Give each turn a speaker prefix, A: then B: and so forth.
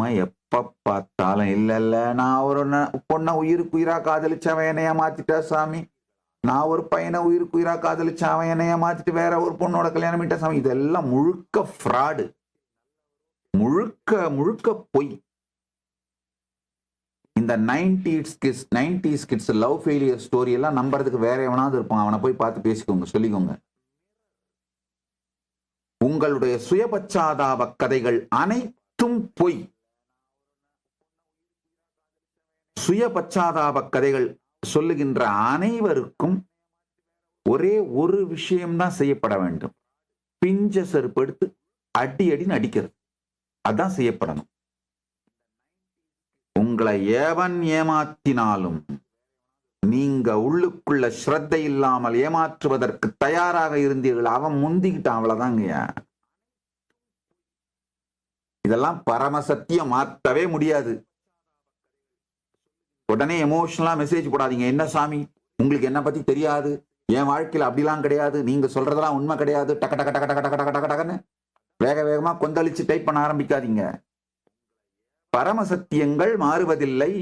A: நம்ம எப்ப பார்த்தாலும் இல்ல நான் ஒரு பொண்ணை உயிருக்கு உயிரா காதலிச்சவன் என்னைய மாத்திட்டா சாமி, நான் ஒரு பையனை உயிருக்கு உயிரா காதலிச்சேன் அவன் என்னைய மாத்திட்டு வேற ஒரு பொண்ணோட கல்யாணம் பண்ணிட்டா சாமி. இதெல்லாம் முழுக்க ஃப்ராடு, முழுக்க முழுக்க பொய். இந்த 90s kids love failure story எல்லாம் நம்புறதுக்கு வேற எவனாவது இருப்பான், அவனை போய் பார்த்து பேசிக்கோங்க, சொல்லிக்கோங்க. உங்களுடைய சுயபச்சாதாப கதைகள் அனைத்தும் பொய். சுயபச்சாதாப கதைகள் சொல்லுகின்ற அனைவருக்கும் ஒரே ஒரு விஷயம்தான் செய்யப்பட வேண்டும், பிஞ்ச செருப்பு எடுத்து அடி அடின்னு அடிக்கிறது, அதான் செய்யப்படணும். உங்களை எவன் ஏமாத்தினாலும் நீங்க உள்ளுக்குள்ள ஸ்ரத்தை இல்லாமல் ஏமாற்றுவதற்கு தயாராக இருந்தீர்கள், அவன் முந்திக்கிட்டான், அவ்வளவுதாங்க. இதெல்லாம் பரமசத்தியம், மாற்றவே முடியாது. உடனே எமோஷனலா மெசேஜ் போடாதீங்க. என்ன சாமி உங்களுக்கு என்ன பத்தி தெரியாது, என் வாழ்க்கையில் அப்படிலாம் கிடையாது, நீங்க சொல்றதெல்லாம் உண்மை கிடையாது, டக்க டக்க டக்க டக்க டக்க டக்க டக்குன்னு வேக வேகமா கொந்தளிச்சு டைப் பண்ண ஆரம்பிக்காதீங்க. பரமசத்தியங்கள் மாறுவதில்லை.